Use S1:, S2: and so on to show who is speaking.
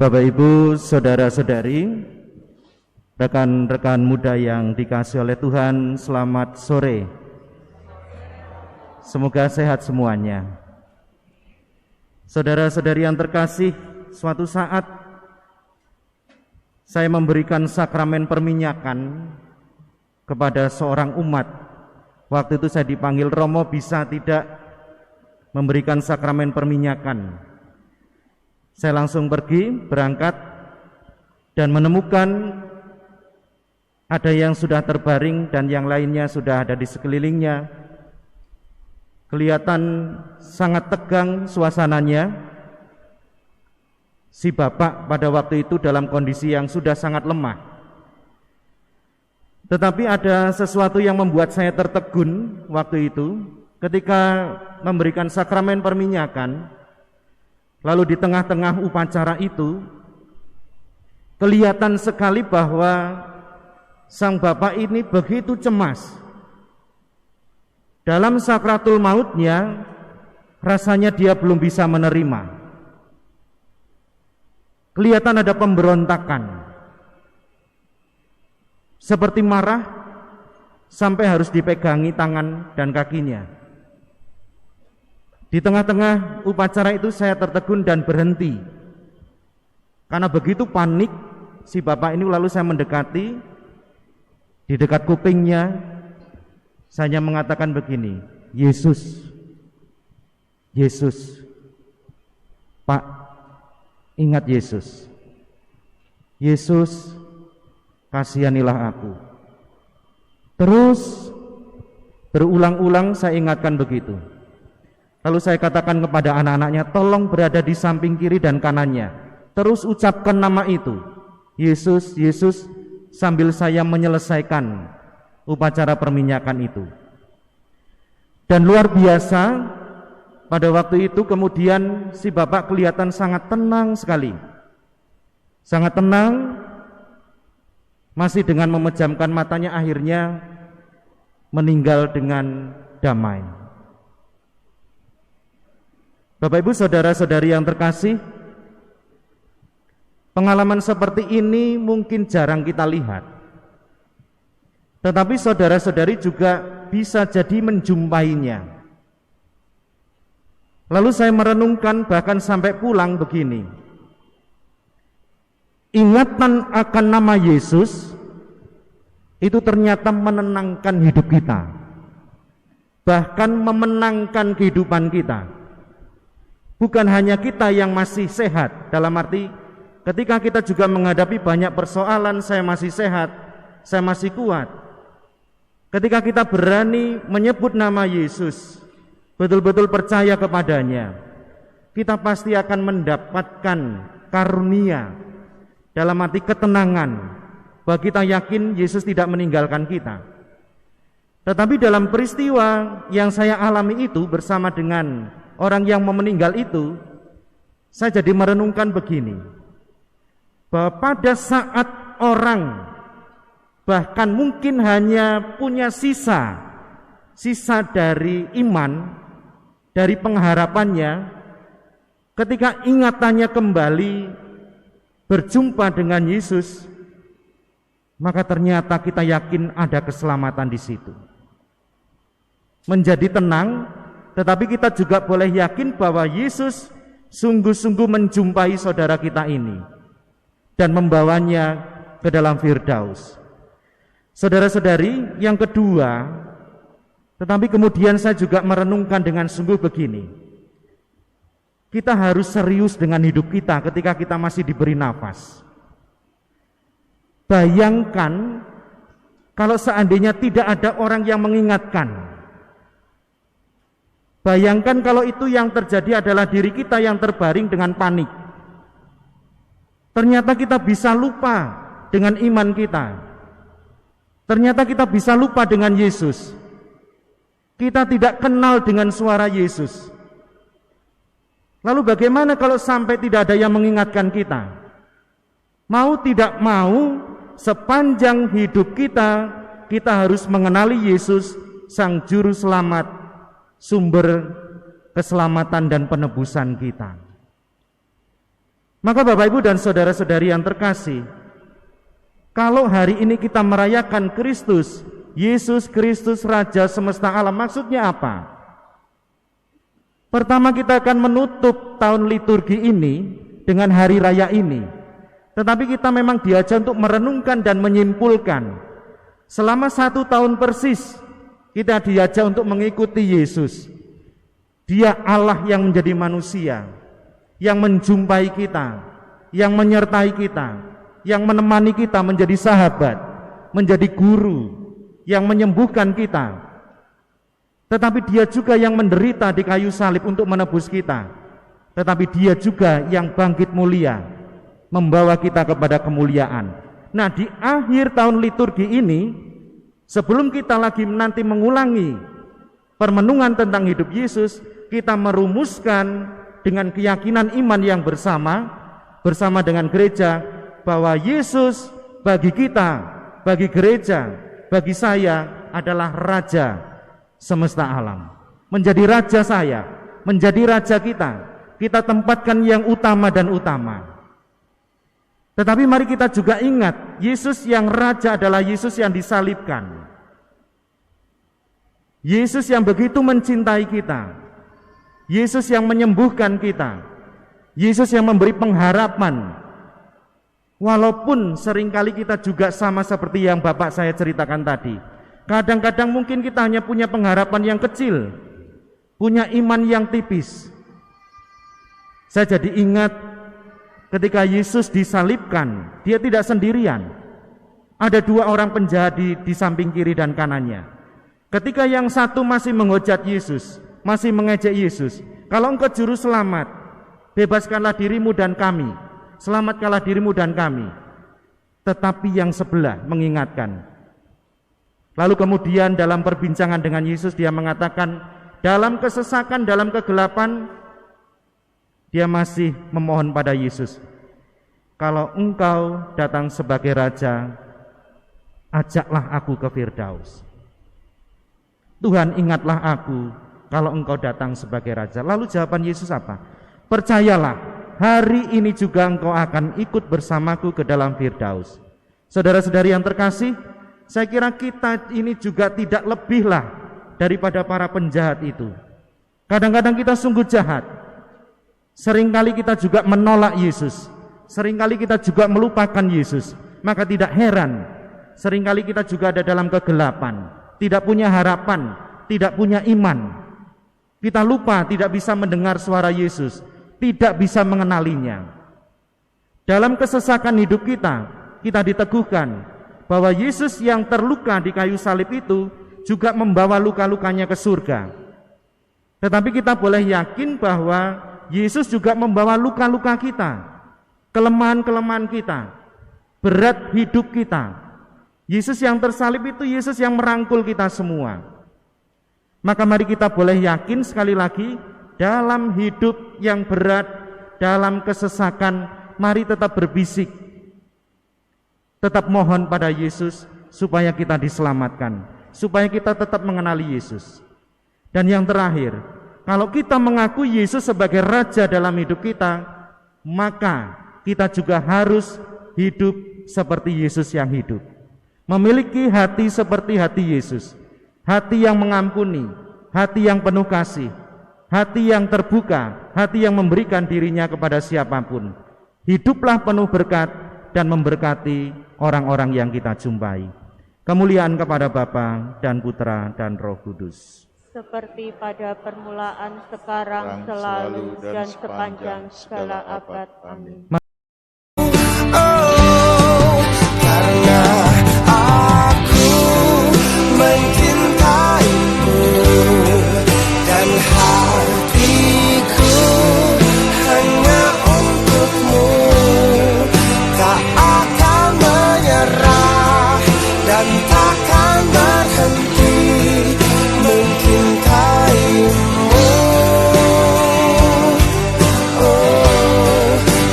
S1: Bapak Ibu, saudara-saudari, rekan-rekan muda yang dikasihi oleh Tuhan, selamat sore. Semoga sehat semuanya. Saudara-saudari yang terkasih, suatu saat saya memberikan sakramen perminyakan kepada seorang umat. Waktu itu saya dipanggil Romo, bisa tidak memberikan sakramen perminyakan. Saya langsung pergi, berangkat, dan menemukan ada yang sudah terbaring dan yang lainnya sudah ada di sekelilingnya. Kelihatan sangat tegang suasananya. Si bapak pada waktu itu dalam kondisi yang sudah sangat lemah. Tetapi ada sesuatu yang membuat saya tertegun waktu itu ketika memberikan sakramen perminyakan. Lalu di tengah-tengah upacara itu kelihatan sekali bahwa sang bapak ini begitu cemas. Dalam sakratul mautnya rasanya dia belum bisa menerima. Kelihatan ada pemberontakan. Seperti marah sampai harus dipegangi tangan dan kakinya. Di tengah-tengah upacara itu saya tertegun dan berhenti. Karena begitu panik si bapak ini, lalu saya mendekati. Di dekat kupingnya saya mengatakan begini, Yesus, Yesus, Pak, ingat Yesus. Yesus, kasihanilah aku. Terus berulang-ulang saya ingatkan begitu. Lalu saya katakan kepada anak-anaknya, tolong berada di samping kiri dan kanannya. Terus ucapkan nama itu, Yesus, Yesus, sambil saya menyelesaikan upacara perminyakan itu. Dan luar biasa, pada waktu itu kemudian si bapak kelihatan sangat tenang sekali. Sangat tenang, masih dengan memejamkan matanya, akhirnya meninggal dengan damai. Bapak Ibu, saudara-saudari yang terkasih, pengalaman seperti ini mungkin jarang kita lihat. Tetapi saudara-saudari juga bisa jadi menjumpainya. Lalu saya merenungkan bahkan sampai pulang begini. Ingatan akan nama Yesus itu ternyata menenangkan hidup kita. Bahkan memenangkan kehidupan kita. Bukan hanya kita yang masih sehat, dalam arti ketika kita juga menghadapi banyak persoalan, saya masih sehat, saya masih kuat. Ketika kita berani menyebut nama Yesus, betul-betul percaya kepadanya, kita pasti akan mendapatkan karunia, dalam arti ketenangan, bahwa kita yakin Yesus tidak meninggalkan kita. Tetapi dalam peristiwa yang saya alami itu bersama dengan orang yang mau meninggal itu, saya jadi merenungkan begini, bahwa pada saat orang bahkan mungkin hanya punya sisa dari iman, dari pengharapannya, ketika ingatannya kembali berjumpa dengan Yesus, maka ternyata kita yakin ada keselamatan di situ. Menjadi tenang. Tetapi kita juga boleh yakin bahwa Yesus sungguh-sungguh menjumpai saudara kita ini dan membawanya ke dalam Firdaus. Saudara-saudari, yang kedua, tetapi kemudian saya juga merenungkan dengan sungguh begini. Kita harus serius dengan hidup kita ketika kita masih diberi nafas. Bayangkan kalau seandainya tidak ada orang yang mengingatkan. Bayangkan kalau itu yang terjadi adalah diri kita yang terbaring dengan panik. Ternyata kita bisa lupa dengan iman kita. Ternyata kita bisa lupa dengan Yesus. Kita tidak kenal dengan suara Yesus. Lalu bagaimana kalau sampai tidak ada yang mengingatkan kita? Mau tidak mau, sepanjang hidup kita harus mengenali Yesus, Sang Juru Selamat, sumber keselamatan dan penebusan kita. Maka Bapak Ibu dan saudara-saudari yang terkasih, kalau hari ini kita merayakan Kristus, Yesus Kristus Raja semesta alam, maksudnya apa? Pertama, kita akan menutup tahun liturgi ini dengan hari raya ini. Tetapi kita memang diajak untuk merenungkan dan menyimpulkan. Selama 1 tahun persis, kita diajak untuk mengikuti Yesus. Dia Allah yang menjadi manusia, yang menjumpai kita, yang menyertai kita, yang menemani kita menjadi sahabat, menjadi guru, yang menyembuhkan kita. Tetapi dia juga yang menderita di kayu salib untuk menebus kita. Tetapi dia juga yang bangkit mulia, membawa kita kepada kemuliaan. Nah, di akhir tahun liturgi ini, sebelum kita lagi nanti mengulangi permenungan tentang hidup Yesus, kita merumuskan dengan keyakinan iman yang bersama dengan gereja, bahwa Yesus bagi kita, bagi gereja, bagi saya adalah Raja semesta alam. Menjadi Raja saya, menjadi Raja kita tempatkan yang utama dan utama. Tetapi mari kita juga ingat, Yesus yang Raja adalah Yesus yang disalibkan. Yesus yang begitu mencintai kita, Yesus yang menyembuhkan kita, Yesus yang memberi pengharapan. Walaupun seringkali kita juga sama seperti yang Bapak saya ceritakan tadi, kadang-kadang mungkin kita hanya punya pengharapan yang kecil, punya iman yang tipis. Saya jadi ingat ketika Yesus disalibkan, dia tidak sendirian. Ada 2 orang penjahat di samping kiri dan kanannya. Ketika yang satu masih menghujat Yesus, masih mengejek Yesus, kalau engkau juru selamat, bebaskanlah dirimu dan kami, selamatkanlah dirimu dan kami. Tetapi yang sebelah mengingatkan. Lalu kemudian dalam perbincangan dengan Yesus, dia mengatakan, dalam kesesakan, dalam kegelapan, dia masih memohon pada Yesus, kalau engkau datang sebagai Raja, ajaklah aku ke Firdaus. Tuhan, ingatlah aku kalau engkau datang sebagai Raja. Lalu jawaban Yesus apa? Percayalah, hari ini juga engkau akan ikut bersamaku ke dalam Firdaus. Saudara-saudari yang terkasih, saya kira kita ini juga tidak lebihlah daripada para penjahat itu. Kadang-kadang kita sungguh jahat. Seringkali kita juga menolak Yesus. Seringkali kita juga melupakan Yesus. Maka tidak heran, seringkali kita juga ada dalam kegelapan, tidak punya harapan, tidak punya iman. Kita lupa, tidak bisa mendengar suara Yesus, tidak bisa mengenalinya. Dalam kesesakan hidup kita, kita diteguhkan bahwa Yesus yang terluka di kayu salib itu juga membawa luka-lukanya ke surga. Tetapi kita boleh yakin bahwa Yesus juga membawa luka-luka kita, kelemahan-kelemahan kita, berat hidup kita. Yesus yang tersalib itu Yesus yang merangkul kita semua. Maka mari kita boleh yakin sekali lagi, dalam hidup yang berat, dalam kesesakan, mari tetap berbisik, tetap mohon pada Yesus supaya kita diselamatkan, supaya kita tetap mengenali Yesus. Dan yang terakhir, kalau kita mengakui Yesus sebagai Raja dalam hidup kita, maka kita juga harus hidup seperti Yesus yang hidup, memiliki hati seperti hati Yesus, hati yang mengampuni, hati yang penuh kasih, hati yang terbuka, hati yang memberikan dirinya kepada siapapun. Hiduplah penuh berkat dan memberkati orang-orang yang kita jumpai. Kemuliaan kepada Bapa dan Putra dan Roh Kudus,
S2: seperti pada permulaan, sekarang, selalu, dan sepanjang segala abad. Amin.